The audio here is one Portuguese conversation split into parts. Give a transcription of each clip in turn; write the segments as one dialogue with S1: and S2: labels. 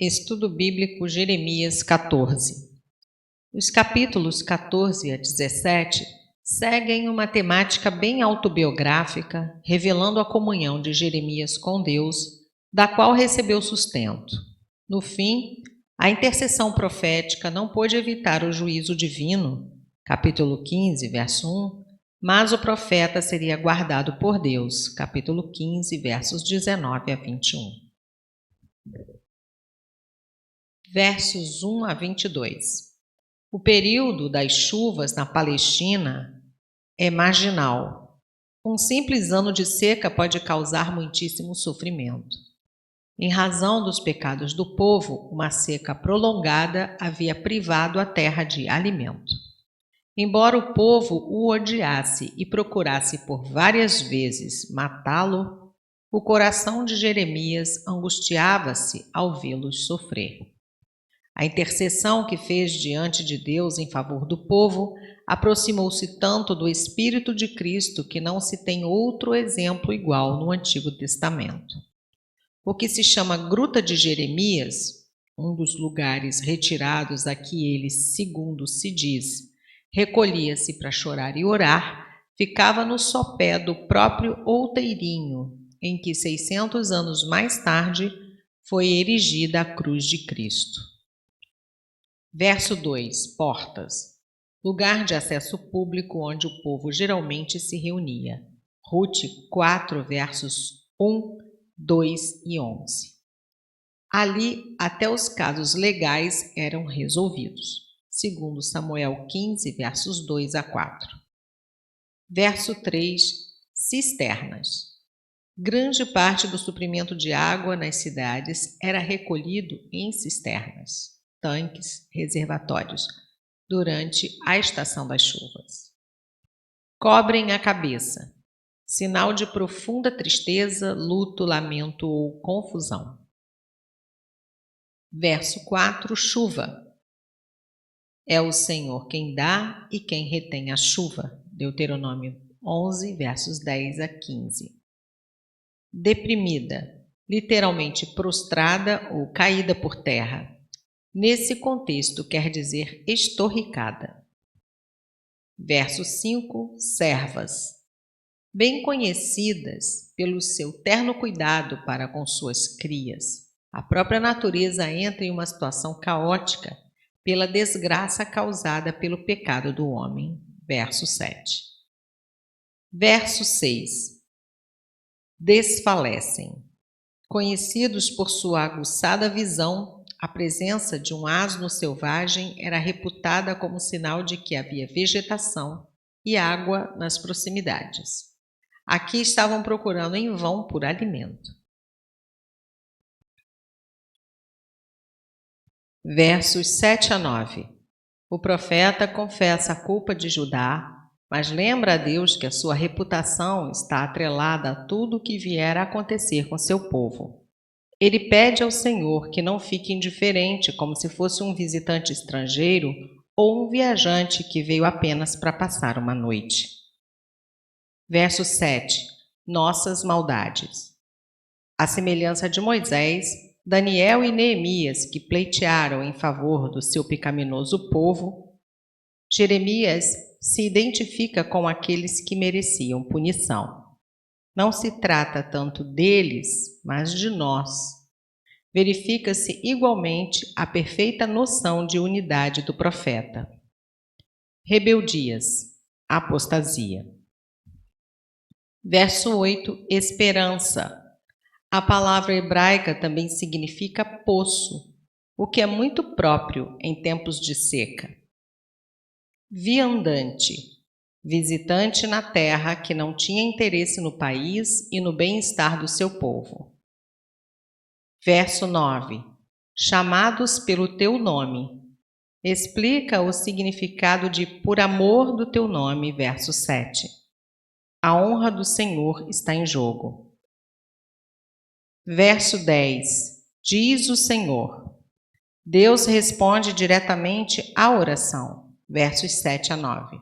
S1: Estudo Bíblico Jeremias 14. Os capítulos 14 a 17 seguem uma temática bem autobiográfica, revelando a comunhão de Jeremias com Deus, da qual recebeu sustento. No fim, a intercessão profética não pôde evitar o juízo divino, capítulo 15, verso 1, mas o profeta seria guardado por Deus, capítulo 15, versos 19 a 21. Versos 1 a 22. O período das chuvas na Palestina é marginal. Um simples ano de seca pode causar muitíssimo sofrimento. Em razão dos pecados do povo, uma seca prolongada havia privado a terra de alimento. Embora o povo o odiasse e procurasse por várias vezes matá-lo, o coração de Jeremias angustiava-se ao vê-los sofrer. A intercessão que fez diante de Deus em favor do povo aproximou-se tanto do Espírito de Cristo que não se tem outro exemplo igual no Antigo Testamento. O que se chama Gruta de Jeremias, um dos lugares retirados a que ele, segundo se diz, recolhia-se para chorar e orar, ficava no sopé do próprio outeirinho, em que 600 anos mais tarde foi erigida a cruz de Cristo. Verso 2. Portas. Lugar de acesso público onde o povo geralmente se reunia. Rute 4, versos 1, 2 e 11. Ali, até os casos legais eram resolvidos. Segundo Samuel 15, versos 2 a 4. Verso 3. Cisternas. Grande parte do suprimento de água nas cidades era recolhido em cisternas, tanques, reservatórios, durante a estação das chuvas. Cobrem a cabeça, sinal de profunda tristeza, luto, lamento ou confusão. Verso 4, chuva. É o Senhor quem dá e quem retém a chuva. Deuteronômio 11, versos 10 a 15. Deprimida, literalmente prostrada ou caída por terra. Nesse contexto, quer dizer estorricada. Verso 5, servas. Bem conhecidas pelo seu terno cuidado para com suas crias. A própria natureza entra em uma situação caótica pela desgraça causada pelo pecado do homem. Verso 7. Verso 6. Desfalecem. Conhecidos por sua aguçada visão, a presença de um asno selvagem era reputada como sinal de que havia vegetação e água nas proximidades. Aqui estavam procurando em vão por alimento. Versos 7 a 9. O profeta confessa a culpa de Judá, mas lembra a Deus que a sua reputação está atrelada a tudo o que vier a acontecer com seu povo. Ele pede ao Senhor que não fique indiferente, como se fosse um visitante estrangeiro ou um viajante que veio apenas para passar uma noite. Verso 7. Nossas maldades. À semelhança de Moisés, Daniel e Neemias, que pleitearam em favor do seu pecaminoso povo, Jeremias se identifica com aqueles que mereciam punição. Não se trata tanto deles, mas de nós. Verifica-se igualmente a perfeita noção de unidade do profeta. Rebeldias, apostasia. Verso 8, esperança. A palavra hebraica também significa poço, o que é muito próprio em tempos de seca. Viandante, visitante na terra que não tinha interesse no país e no bem-estar do seu povo. Verso 9. Chamados pelo teu nome. Explica o significado de por amor do teu nome, verso 7. A honra do Senhor está em jogo. Verso 10. Diz o Senhor. Deus responde diretamente à oração, versos 7 a 9.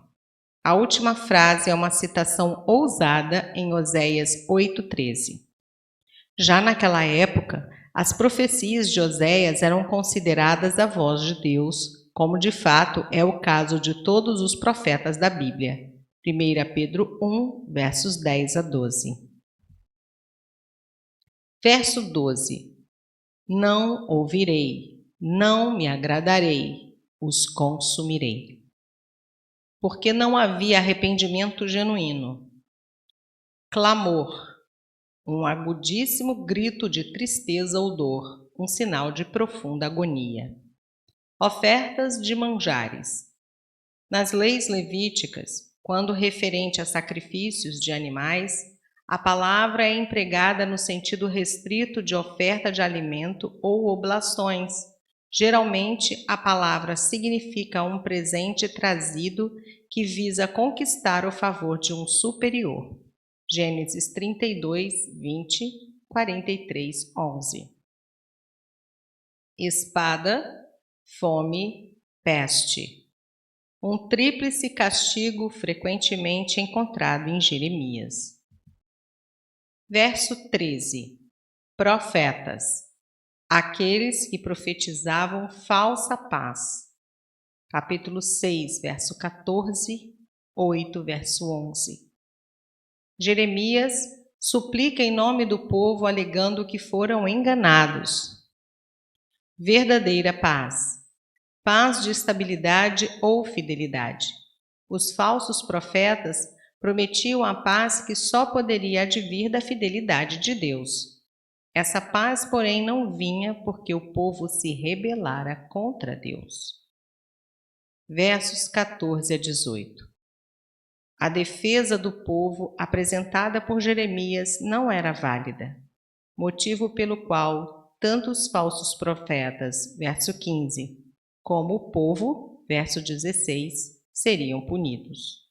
S1: A última frase é uma citação ousada em Oséias 8,13. Já naquela época, As profecias de Oséias eram consideradas a voz de Deus, como de fato é o caso de todos os profetas da Bíblia. 1 Pedro 1, versos 10 a 12. Verso 12. Não ouvirei, não me agradarei, os consumirei. Porque não havia arrependimento genuíno. Clamor, um agudíssimo grito de tristeza ou dor, um sinal de profunda agonia. Ofertas de manjares. Nas leis levíticas, quando referente a sacrifícios de animais, a palavra é empregada no sentido restrito de oferta de alimento ou oblações. Geralmente, a palavra significa um presente trazido que visa conquistar o favor de um superior. Gênesis 32, 20, 43, 11. Espada, fome, peste. Um tríplice castigo frequentemente encontrado em Jeremias. Verso 13. Profetas, aqueles que profetizavam falsa paz. Capítulo 6, verso 14, 8, verso 11. Jeremias suplica em nome do povo, alegando que foram enganados. Verdadeira paz. Paz de estabilidade ou fidelidade. Os falsos profetas prometiam a paz que só poderia advir da fidelidade de Deus. Essa paz, porém, não vinha porque o povo se rebelara contra Deus. Versos 14 a 18. A defesa do povo apresentada por Jeremias não era válida, motivo pelo qual tanto os falsos profetas, verso 15, como o povo, verso 16, seriam punidos.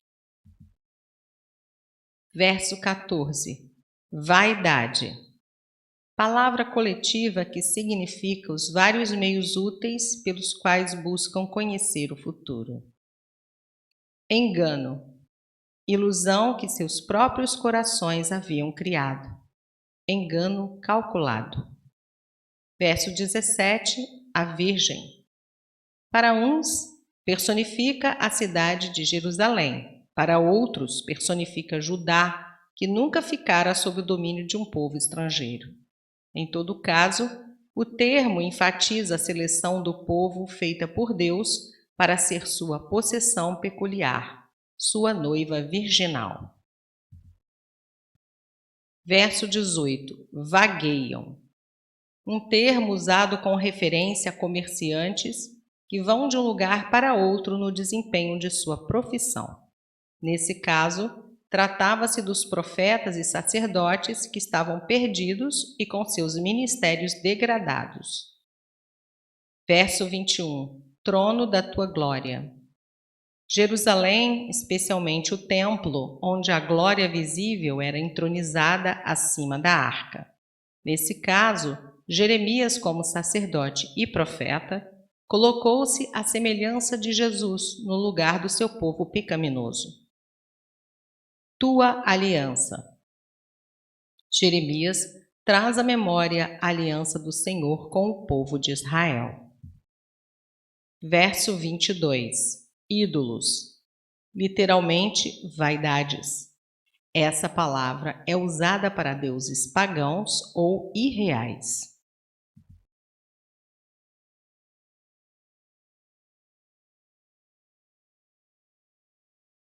S1: Verso 14. Vaidade. Palavra coletiva que significa os vários meios úteis pelos quais buscam conhecer o futuro. Engano. Ilusão que seus próprios corações haviam criado. Engano calculado. Verso 17. A Virgem. Para uns, personifica a cidade de Jerusalém. Para outros, personifica Judá, que nunca ficara sob o domínio de um povo estrangeiro. Em todo caso, o termo enfatiza a seleção do povo feita por Deus para ser sua possessão peculiar, sua noiva virginal. Verso 18. Vagueiam. Um termo usado com referência a comerciantes que vão de um lugar para outro no desempenho de sua profissão. Nesse caso, tratava-se dos profetas e sacerdotes que estavam perdidos e com seus ministérios degradados. Verso 21. Trono da tua glória. Jerusalém, especialmente o templo, onde a glória visível era entronizada acima da arca. Nesse caso, Jeremias, como sacerdote e profeta, colocou-se à semelhança de Jesus no lugar do seu povo pecaminoso. Tua aliança. Jeremias traz à memória a aliança do Senhor com o povo de Israel. Verso 22. Ídolos. Literalmente, vaidades. Essa palavra é usada para deuses pagãos ou irreais.